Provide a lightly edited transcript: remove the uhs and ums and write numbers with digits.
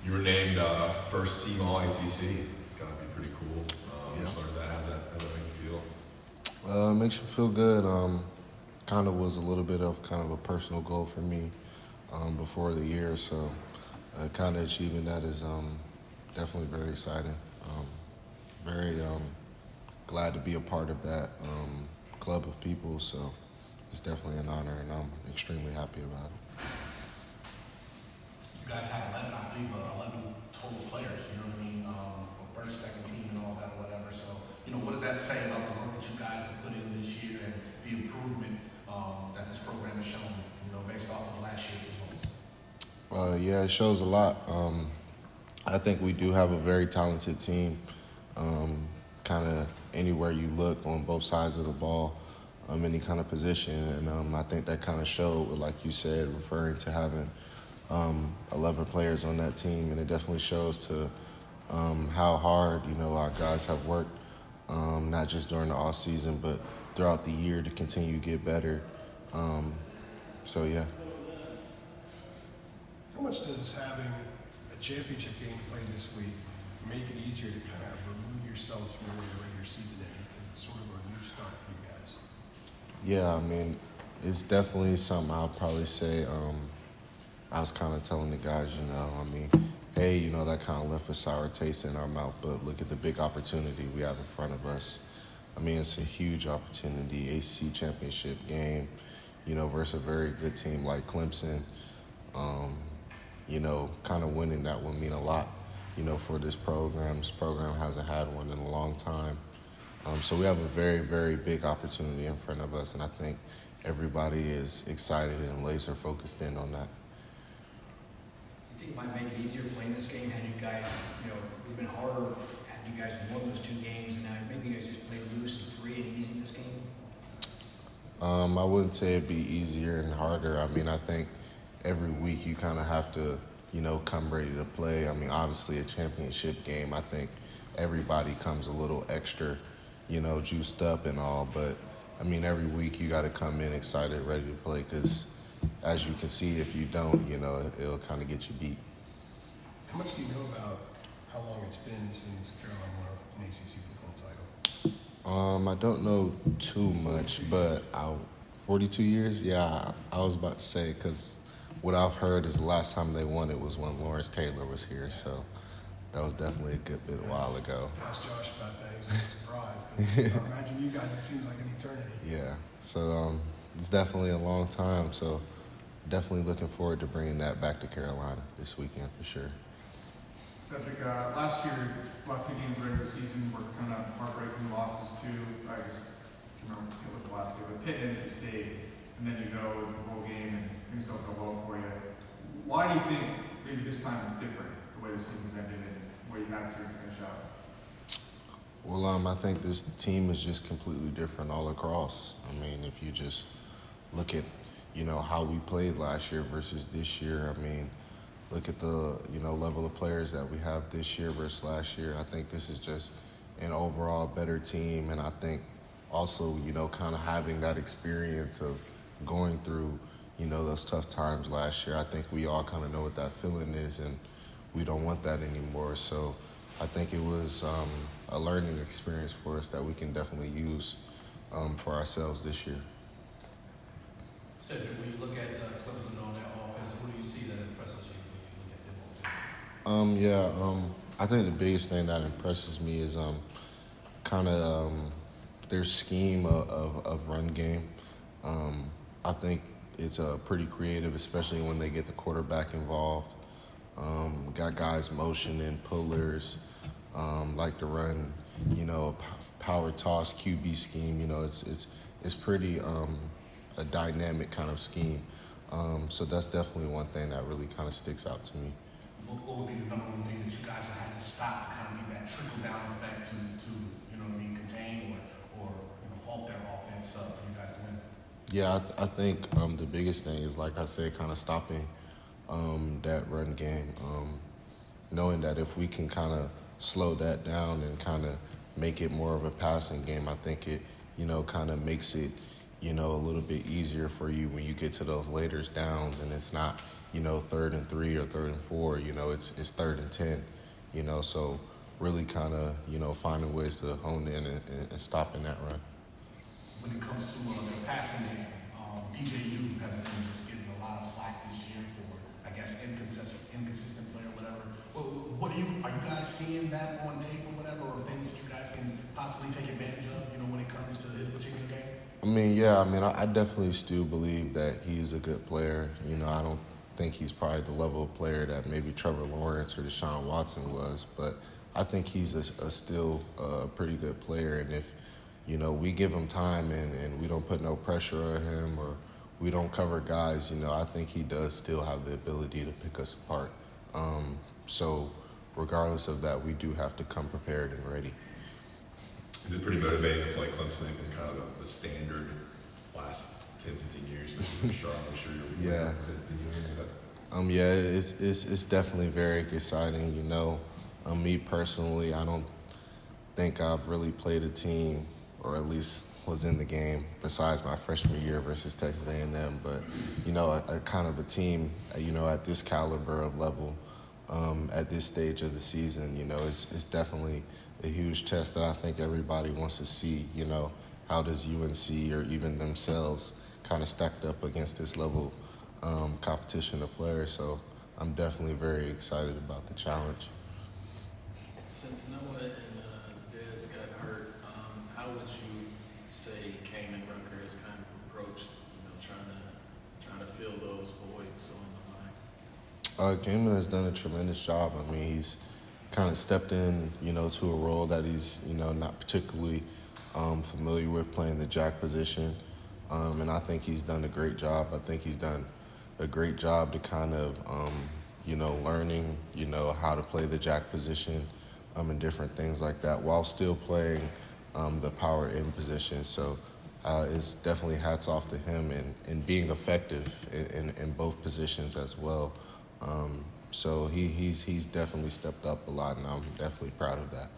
You were named first team All ACC. It's got to be pretty cool. Just learned that. How's that make you feel? It makes me feel good. Kind of was a little bit of kind of a personal goal for me before the year, so kind of achieving that is definitely very exciting. Very glad to be a part of that club of people, so it's definitely an honor, and I'm extremely happy about it. You guys had 11, I believe, 11 total players, you know what I mean, for first, second team and all that or whatever. So, what does that say about the work that you guys have put in this year and the improvement that this program has shown, based off of last year's results? Yeah, it shows a lot. I think we do have a very talented team. Kind of anywhere you look on both sides of the ball, any kind of position, and I think that kind of showed, like you said, referring to having 11 players on that team, and it definitely shows to how hard our guys have worked, not just during the off season, but throughout the year to continue to get better. So yeah. How much does having a championship game played this week make it easier to kind of remove yourselves from where the regular season is, because it's sort of a new start for you guys? Yeah, I mean, it's definitely something I'll probably say. I was kind of telling the guys, hey, that kind of left a sour taste in our mouth, but look at the big opportunity we have in front of us. I mean, it's a huge opportunity, ACC championship game, versus a very good team like Clemson. Kind of winning that would mean a lot, for this program. This program hasn't had one in a long time. So we have a very, very big opportunity in front of us, and I think everybody is excited and laser focused in on that. You think it might make it easier playing this game had you guys, it would have been harder had you guys won those two games, and now maybe you guys just played loose and free and easy this game? I wouldn't say it'd be easier and harder. I mean, I think every week you kind of have to, come ready to play. I mean, obviously a championship game, I think everybody comes a little extra, juiced up and all. But, I mean, every week you got to come in excited, ready to play, because as you can see, if you don't, it'll kind of get you beat. How much do you know about how long it's been since Carolina won an ACC football title? I don't know too much, but 42 years? Yeah, I was about to say, because what I've heard is the last time they won it was when Lawrence Taylor was here, so that was definitely a good bit a while ago. Ask Josh about that. He was surprised. I imagine you guys, it seems like an eternity. Yeah, so it's definitely a long time, so definitely looking forward to bringing that back to Carolina this weekend for sure. Cedric, last year, last two games of the regular season were kind of heartbreaking losses too. I guess, it was the last two, but Pitt and NC State, and then the whole game and things don't go well for you. Why do you think maybe this time it's different, the way this season's ended and what you have to finish out? Well, I think this team is just completely different all across. I mean, if you just look at, how we played last year versus this year, I mean, look at the, level of players that we have this year versus last year. I think this is just an overall better team, and I think also, kind of having that experience of going through, those tough times last year. I think we all kind of know what that feeling is, and we don't want that anymore. So I think it was a learning experience for us that we can definitely use for ourselves this year. Cedric, when you look at Clemson on that offense, what do you see that impresses you when you look at them? I think the biggest thing that impresses me is kind of their scheme of run game. I think it's pretty creative, especially when they get the quarterback involved. Got guys motioning, pullers, like to run, power toss, QB scheme. It's pretty a dynamic kind of scheme. So that's definitely one thing that really kind of sticks out to me. What would be the number one thing that you guys would have to stop to kind of get that trickle-down effect to contain or halt their offense for you guys to win? Yeah, I think the biggest thing is, like I said, kind of stopping that run game. Knowing that if we can kind of slow that down and kind of make it more of a passing game, I think it, kind of makes it a little bit easier for you when you get to those later downs and it's not, 3rd and 3 or 3rd and 4, it's 3rd and 10, so really kind of, finding ways to hone in and stopping that run. When it comes to their passing game, BJU has been just getting a lot of flack this year for, I guess, inconsistent player, whatever. What are you guys seeing that on tape or whatever, or things that you guys can possibly take advantage of, when it comes to his particular game? I definitely still believe that he's a good player. I don't think he's probably the level of player that maybe Trevor Lawrence or Deshaun Watson was, but I think he's still a pretty good player. And if, we give him time and we don't put no pressure on him or we don't cover guys, I think he does still have the ability to pick us apart. So regardless of that, we do have to come prepared and ready. Is it pretty motivating to play Clemson in kind of the standard last 10, 15 years, especially with Charlotte? I'm sure you're Yeah. It's definitely very exciting. Me personally, I don't think I've really played a team, or at least was in the game, besides my freshman year versus Texas A&M. But a kind of a team, at this caliber of level, at this stage of the season, it's definitely a huge test that I think everybody wants to see. How does UNC or even themselves kind of stacked up against this level competition of players? So I'm definitely very excited about the challenge. Since Noah and Dez got hurt, how would you say Kamen Rucker has kind of approached, trying to fill those voids on the line? Kamen has done a tremendous job. He's kind of stepped in, to a role that he's, not particularly familiar with, playing the jack position. And I think he's done a great job. I think he's done a great job to kind of, learning, how to play the jack position and different things like that while still playing the power end position. So it's definitely hats off to him and being effective in both positions as well. So he's definitely stepped up a lot, and I'm definitely proud of that.